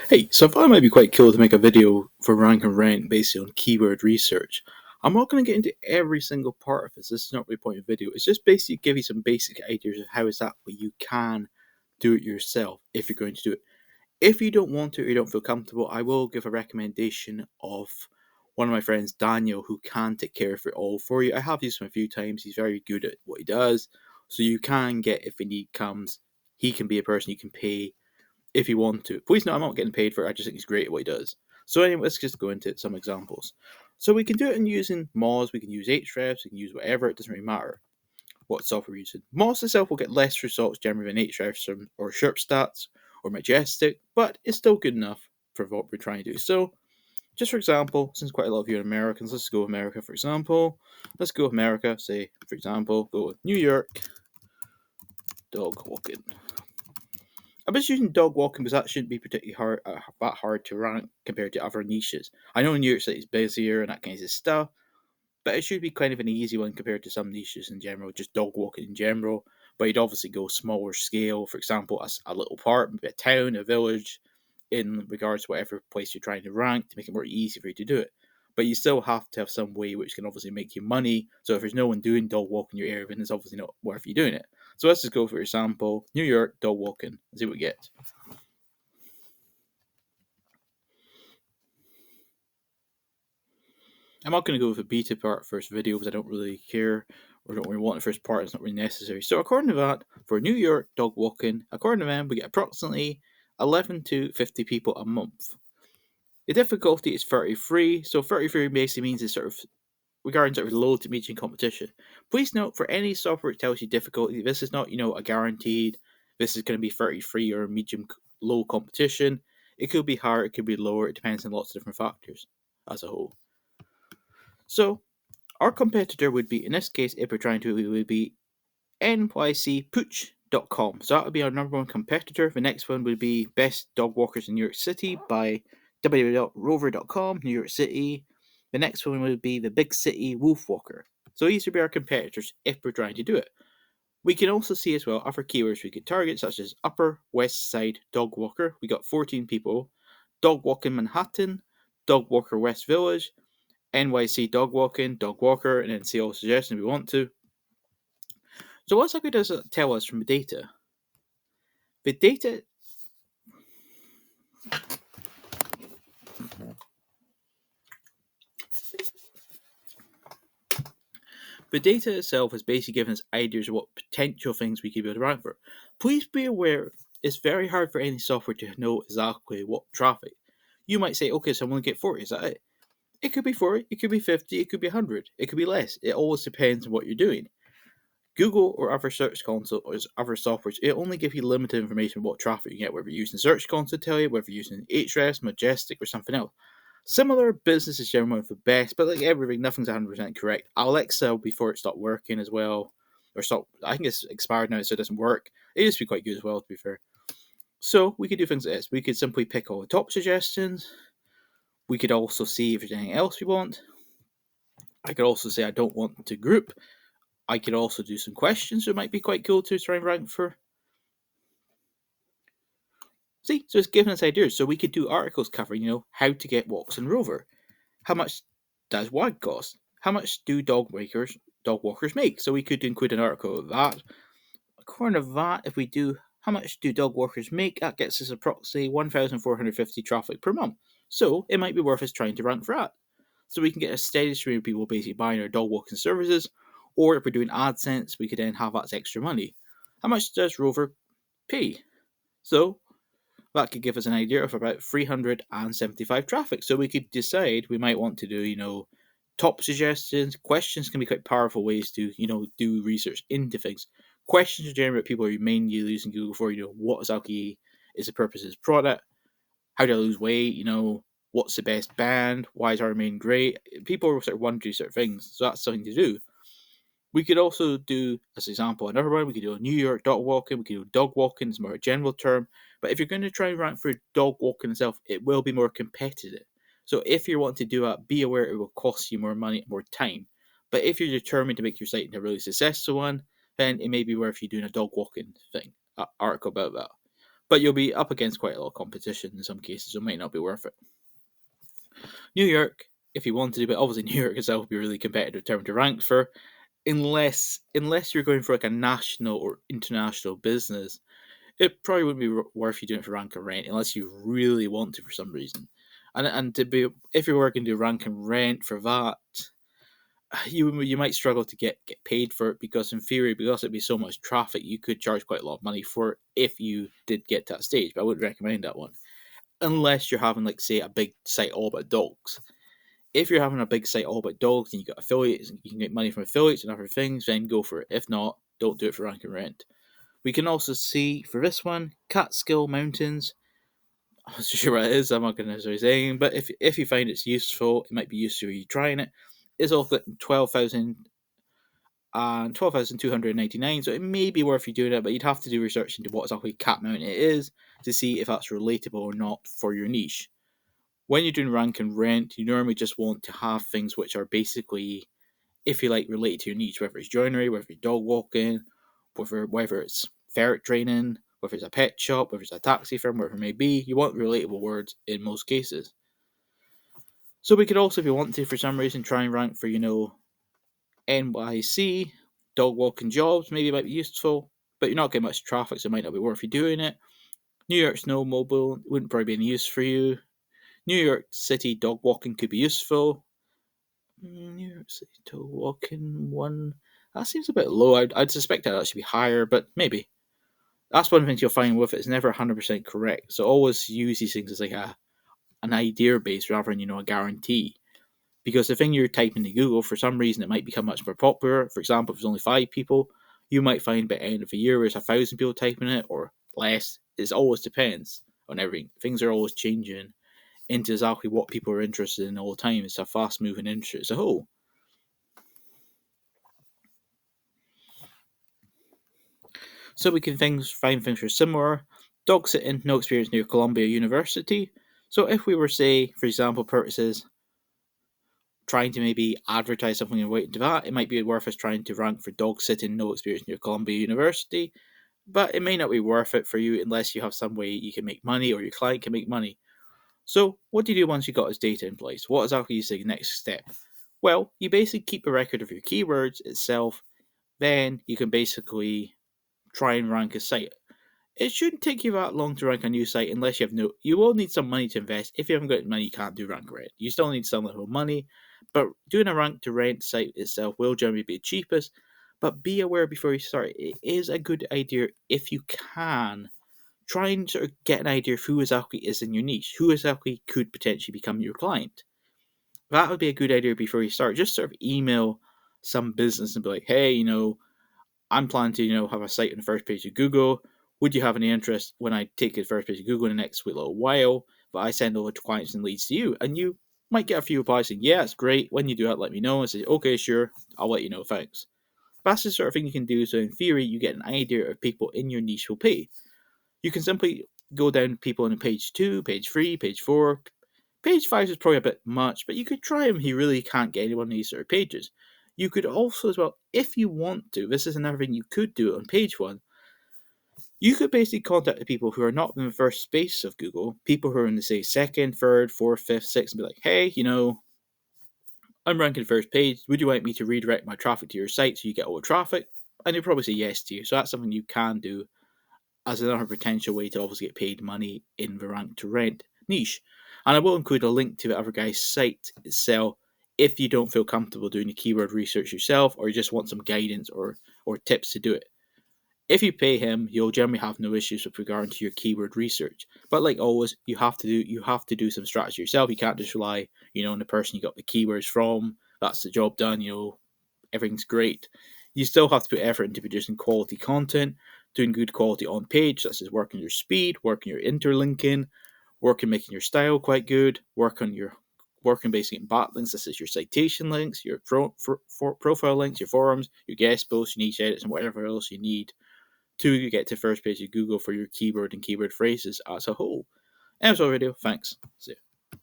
Hey, so I thought it might be quite cool to make a video for Rank and Rent based on keyword research. I'm not going to get into every single part of this. This is not the point of the video. It's just basically give you some basic ideas of how exactly you can do it yourself if you're going to do it. If you don't want to or you don't feel comfortable, I will give a recommendation of one of my friends, Daniel, who can take care of it all for you. I have used him a few times. He's very good at what he does. So you can get, if the need comes, he can be a person you can pay if you want to. Please know I'm not getting paid for it. I just think he's great at what he does. So anyway, let's just go into some examples. So we can do it in using Moz, we can use Ahrefs, we can use whatever, it doesn't really matter what software we're using. Moz itself will get less results generally than Ahrefs or SherpStats or Majestic, but it's still good enough for what we're trying to do. So just for example, since quite a lot of you are Americans, let's go with America for example. Let's go with America, say for example, go with New York, dog walking. I'm just using dog walking because that shouldn't be particularly that hard to rank compared to other niches. I know New York City is busier and that kind of stuff, but it should be kind of an easy one compared to some niches in general, just dog walking in general. But you'd obviously go smaller scale, for example, a little part, maybe a town, a village, in regards to whatever place you're trying to rank to make it more easy for you to do it. But you still have to have some way which can obviously make you money. So if there's no one doing dog walk in your area, then it's obviously not worth you doing it. So let's just go for example, New York dog walking and see what we get. I'm not going to go with the beta part first video because I don't really care or don't really want the first part. It's not really necessary. So according to that, for New York dog walking, according to them, we get approximately 11 to 50 people a month. The difficulty is 33, so 33 basically means it's sort of regarding sort of low to medium competition. Please note for any software it tells you difficulty, this is not a guaranteed. This is going to be 33 or medium low competition. It could be higher, it could be lower. It depends on lots of different factors as a whole. So our competitor would be, in this case, if we're trying to, it would be nycpooch.com. So that would be our number one competitor. The next one would be Best Dog Walkers in New York City by www.rover.com, New York City. The next one would be the Big City Wolf Walker. So these would be our competitors if we're trying to do it. We can also see as well other keywords we could target, such as Upper West Side Dog Walker. We got 14 people. Dog Walking Manhattan, Dog Walker West Village, NYC Dog Walking, Dog Walker, and then see all suggestions we want to. So what exactly does it tell us from the data? The data The data itself has basically given us ideas of what potential things we could be able to rank for. Please be aware it's very hard for any software to know exactly what traffic. You might say, okay, so I'm going to get 40, is that it? It could be 40, it could be 50, it could be 100, it could be less. It always depends on what you're doing. Google or other search console or other softwares, it only gives you limited information about what traffic you get, whether you're using Search Console to tell you, whether you're using Ahrefs, Majestic, or something else. Similar business is generally one of the best, but like everything, nothing's 100% correct. Alexa, before it stopped working as well, or stopped, I think it's expired now, so it doesn't work. It used to be quite good as well, to be fair. So we could do things like this. We could simply pick all the top suggestions. We could also see if there's anything else we want. I could also say I don't want to group. I could also do some questions that might be quite cool to try and rank for. See, so it's giving us ideas. So we could do articles covering, how to get walks in Rover. How much does WAG cost? How much do dog walkers make? So we could include an article of that. According to that, if we do how much do dog walkers make, that gets us approximately 1,450 traffic per month. So it might be worth us trying to rank for that. So we can get a steady stream of people basically buying our dog walking services, or if we're doing AdSense, we could then have that extra money. How much does Rover pay? So that could give us an idea of about 375 traffic. So we could decide we might want to do, top suggestions. Questions can be quite powerful ways to, do research into things. Questions are generally what people are mainly using Google for, what exactly is the purpose of this product? How do I lose weight? What's the best band? Why is our main great? People are sort of wondering certain things. So that's something to do. We could also do, as an example, another one. We could do a New York dog walking. We could do dog walking, it's more a general term. But if you're going to try and rank for dog walking itself, it will be more competitive. So if you want to do that, be aware it will cost you more money, more time. But if you're determined to make your site a really successful one, then it may be worth you doing a dog walking thing, article about that. but you'll be up against quite a lot of competition in some cases, so it might not be worth it. New York, if you wanted to, but obviously New York itself would be a really competitive term to rank for, unless you're going for like a national or international business. It probably wouldn't be worth you doing it for rank and rent unless you really want to for some reason. And to be, if you're working to rank and rent for that, you might struggle to get paid for it, because in theory, because it'd be so much traffic, you could charge quite a lot of money for it if you did get to that stage. But I wouldn't recommend that one unless you're having, like, say, a big site all about dogs. If you're having a big site all about dogs and you got affiliates and you can get money from affiliates and other things, then go for it. If not, don't do it for rank and rent. We can also see for this one, Catskill Mountains. I'm not sure what it is, I'm not going to necessarily say, but if you find it's useful, it might be useful you trying it. It's all got 12,000 and 12,299, so it may be worth you doing it, but you'd have to do research into what exactly Cat Mountain it is to see if that's relatable or not for your niche. When you're doing rank and rent, you normally just want to have things which are basically, if you like, related to your niche, whether it's joinery, whether it's dog walking, whether it's ferret training, whether it's a pet shop, whether it's a taxi firm, whatever it may be. You want relatable words in most cases. So we could also, if you want to, for some reason, try and rank for, NYC, dog walking jobs, maybe it might be useful, but you're not getting much traffic, so it might not be worth you doing it. New York snowmobile wouldn't probably be any use for you. New York City dog walking could be useful. New York City dog walking one, that seems a bit low. I'd suspect that should be higher, but maybe. That's one thing you'll find with it. It's never 100% correct. So always use these things as like an idea base rather than, a guarantee. Because the thing you're typing to Google, for some reason, it might become much more popular. For example, if there's only 5 people, you might find by the end of the year there's 1,000 people typing it or less. It always depends on everything. Things are always changing into exactly what people are interested in all the time. It's a fast moving industry as a whole. So we can find things that are similar. Dog sitting, no experience near Columbia University. So if we were, say, for example, purposes, trying to maybe advertise something and wait to that, it might be worth us trying to rank for dog sitting, no experience near Columbia University. But it may not be worth it for you unless you have some way you can make money or your client can make money. So what do you do once you got this data in place? What exactly is the next step? Well, you basically keep a record of your keywords itself. Then you can basically try and rank a site. It shouldn't take you that long to rank a new site unless you have no. You will need some money to invest. If you haven't got money, you can't do rank rent. You still need some little money, but doing a rank to rent site itself will generally be the cheapest. But be aware before you start. It is a good idea if you can try and sort of get an idea of who exactly is in your niche, who exactly could potentially become your client. That would be a good idea before you start. Just sort of email some business and be like, hey, I'm planning to, have a site on the first page of Google. Would you have any interest when I take the first page of Google in the next little while? But I send over to clients and leads to you. And you might get a few replies saying, yeah, it's great. When you do that, let me know. And say, okay, sure. I'll let you know. Thanks. That's the sort of thing you can do. So in theory, you get an idea of people in your niche will pay. You can simply go down people on page 2, page 3, page 4. Page 5 is probably a bit much, but you could try them if you really can't get anyone on these sort of pages. You could also, as well, if you want to, this is another thing you could do on page 1, you could basically contact the people who are not in the first space of Google, people who are in the, say, second, third, fourth, fifth, sixth, and be like, hey, I'm ranking first page. Would you like me to redirect my traffic to your site so you get all the traffic? And they'll probably say yes to you. So that's something you can do as another potential way to obviously get paid money in the rank to rent niche. And I will include a link to the other guy's site itself if you don't feel comfortable doing the keyword research yourself or you just want some guidance or tips to do it. If you pay him, you'll generally have no issues with regard to your keyword research. But like always, you have to do some strategy yourself. You can't just rely, on the person you got the keywords from. That's the job done, everything's great. You still have to put effort into producing quality content, doing good quality on page, such as working your speed, working your interlinking, working making your style quite good, working basically in backlinks, such as your citation links, your profile links, your forums, your guest posts, your niche edits, and whatever else you need to get to first page of Google for your keyword and keyword phrases as a whole. And that's all video. Thanks. See ya.